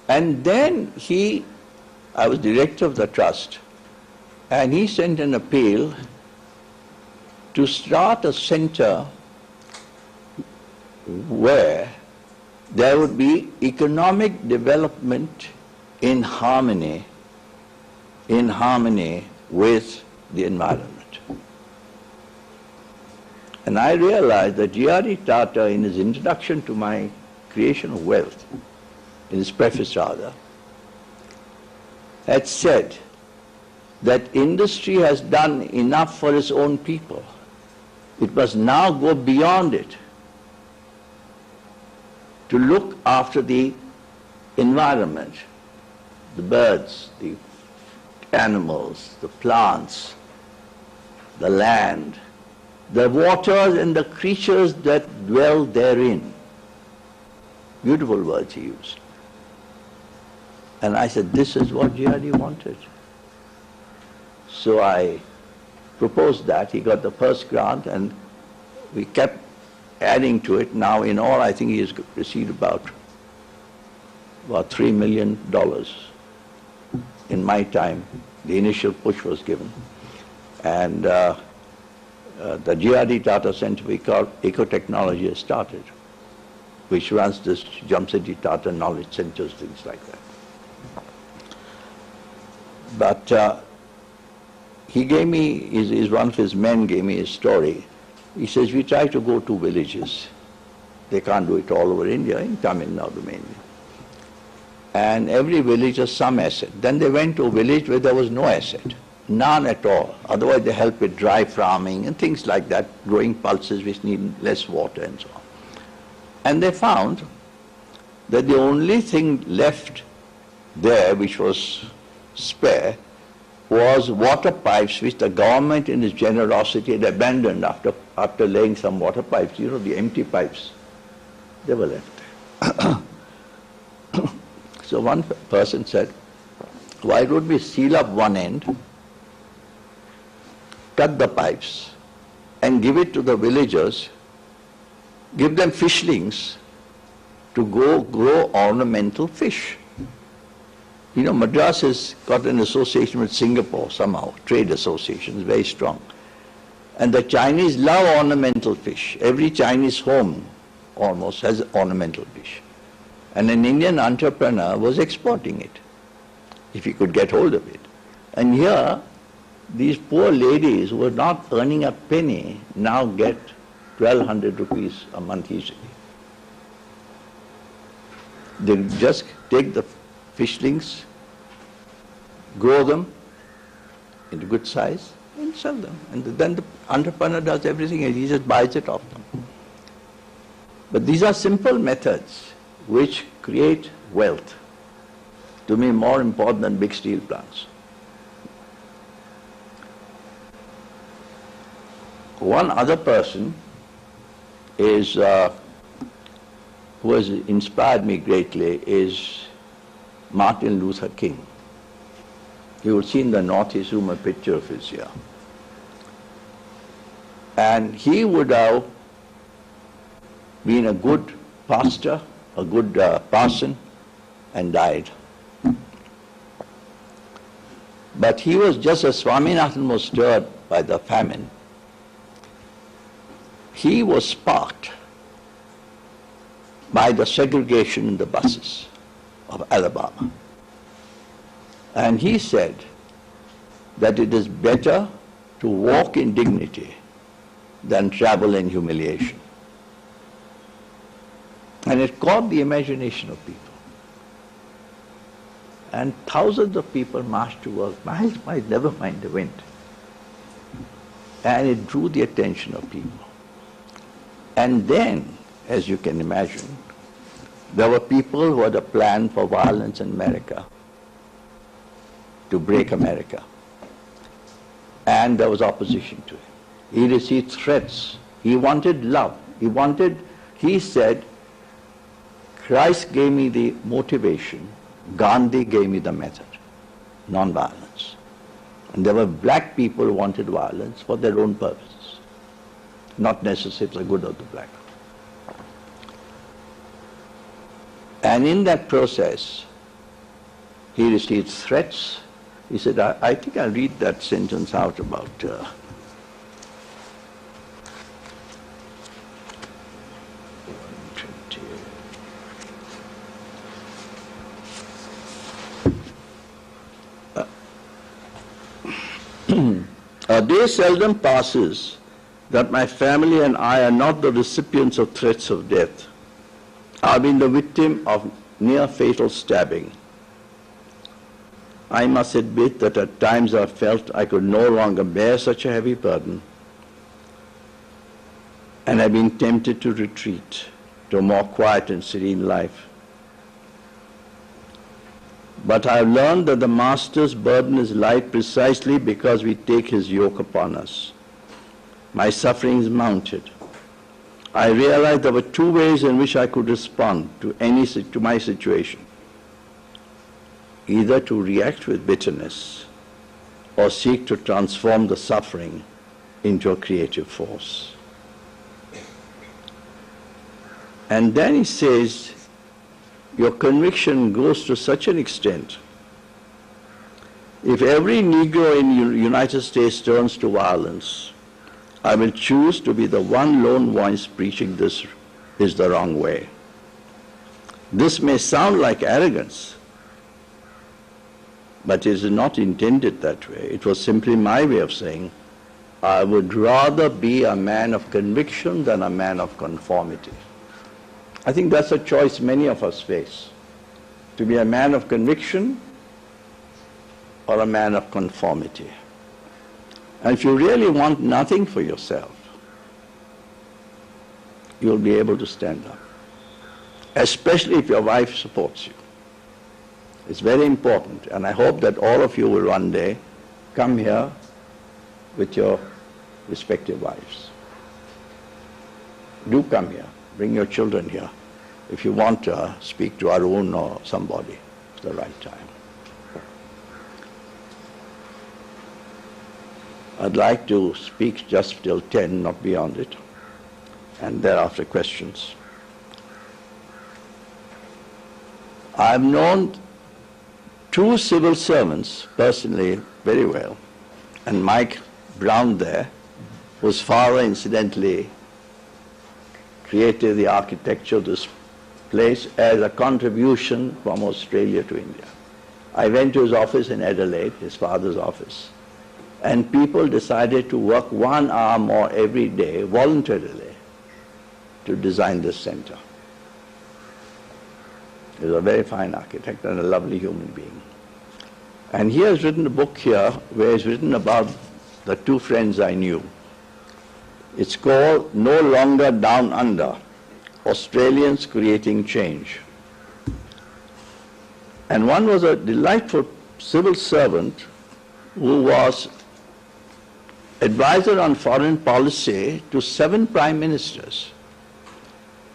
And then I was director of the trust, and he sent an appeal to start a center where there would be economic development in harmony with the environment. And I realized that G.R.D. Tata, in his introduction to my creation of wealth, in his preface rather, had said that industry has done enough for its own people. It must now go beyond it to look after the environment, the birds, the animals, the plants, the land, the waters and the creatures that dwell therein. Beautiful words he used. And I said, this is what G.R.D. wanted. So I proposed that. He got the first grant, and we kept adding to it. Now, in all, I think he has received about $3 million. In my time, the initial push was given. And the G.R.D. Tata Center for Eco-Technology has started, which runs this Jamsetji Tata Knowledge Centers, things like that. But he gave me, one of his men gave me his story. He says, we try to go to villages. They can't do it all over India, in Tamil Nadu mainly. And every village has some asset. Then they went to a village where there was no asset, none at all. Otherwise they help with dry farming and things like that, growing pulses which need less water and so on. And they found that the only thing left there which was spare was water pipes which the government in its generosity had abandoned after laying some water pipes, you know, the empty pipes, they were left there. So one person said, why don't we seal up one end, cut the pipes, and give it to the villagers, give them fishlings to go grow ornamental fish. You know, Madras has got an association with Singapore somehow, trade association is very strong. And the Chinese love ornamental fish. Every Chinese home almost has ornamental fish. And an Indian entrepreneur was exporting it, if he could get hold of it. And here, these poor ladies who were not earning a penny now get 1,200 rupees a month easily. They just take the fishlings, grow them into good size, and sell them. And then the entrepreneur does everything and he just buys it off them. But these are simple methods which create wealth, to me more important than big steel plants. One other person is, who has inspired me greatly is Martin Luther King. You will see in the Northeast Room a picture of his here. And he would have been a good pastor, a good parson, and died. But he was, just as Swaminathan was stirred by the famine, he was sparked by the segregation in the buses of Alabama. And he said that it is better to walk in dignity than travel in humiliation. And it caught the imagination of people. And thousands of people marched to work, miles, never mind the wind. And it drew the attention of people. And then, as you can imagine, there were people who had a plan for violence in America, to break America. And there was opposition to it. He received threats. He wanted love. He said, Christ gave me the motivation, Gandhi gave me the method, non-violence. And there were black people who wanted violence for their own purposes, not necessarily for the good of the black. And in that process, he received threats. He said, I think I'll read that sentence out about a day seldom passes that my family and I are not the recipients of threats of death. I've been the victim of near fatal stabbing. I must admit that at times I felt I could no longer bear such a heavy burden, and I've been tempted to retreat to a more quiet and serene life. But I have learned that the Master's burden is light precisely because we take his yoke upon us. My sufferings mounted. I realized there were two ways in which I could respond to my situation. Either to react with bitterness or seek to transform the suffering into a creative force. And then he says, your conviction goes to such an extent. If every Negro in the United States turns to violence, I will choose to be the one lone voice preaching this is the wrong way. This may sound like arrogance, but it is not intended that way. It was simply my way of saying, I would rather be a man of conviction than a man of conformity. I think that's a choice many of us face, to be a man of conviction or a man of conformity. And if you really want nothing for yourself, you'll be able to stand up, especially if your wife supports you. It's very important, and I hope that all of you will one day come here with your respective wives. Do come here. Bring your children here if you want to speak to Arun or somebody at the right time. I'd like to speak just till 10, not beyond it, and thereafter questions. I've known two civil servants personally very well, and Mike Brown there, whose father incidentally created the architecture of this place as a contribution from Australia to India. I went to his office in Adelaide, his father's office, and people decided to work 1 hour more every day voluntarily to design this center. He was a very fine architect and a lovely human being. And he has written a book here where he's written about the two friends I knew. It's called No Longer Down Under, Australians Creating Change. And one was a delightful civil servant who was advisor on foreign policy to 7 prime ministers.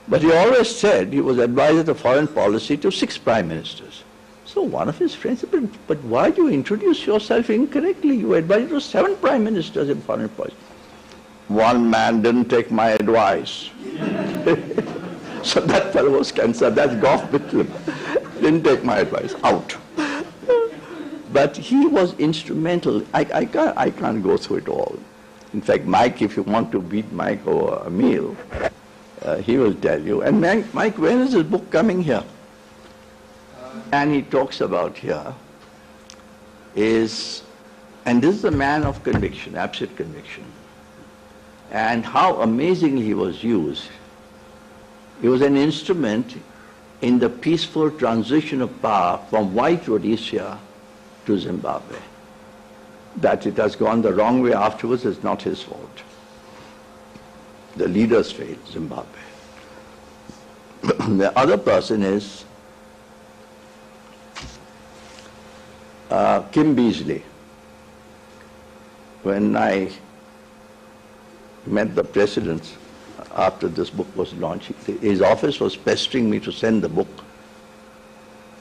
But he always said he was advisor to foreign policy to 6 prime ministers. So one of his friends said, but why do you introduce yourself incorrectly? You advisor to 7 prime ministers in foreign policy. One man didn't take my advice. So that fellow was concerned. That's Gough Whitlam. Didn't take my advice. Out. But he was instrumental. I can't go through it all. In fact, Mike, if you want to beat Mike over a meal, he will tell you. And Mike, when is this book coming here? And he talks about here is, and this is a man of conviction, absolute conviction, and how amazingly he was used. He was an instrument in the peaceful transition of power from white Rhodesia to Zimbabwe. That it has gone the wrong way afterwards is not his fault. The leaders failed Zimbabwe. The other person is Kim Beazley. When I met the president after this book was launched, his office was pestering me to send the book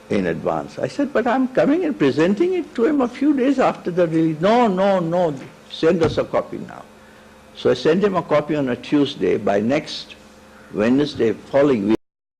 in advance. I said, but I'm coming and presenting it to him a few days after the release. No, send us a copy now. So I sent him a copy on a Tuesday. By next Wednesday following week,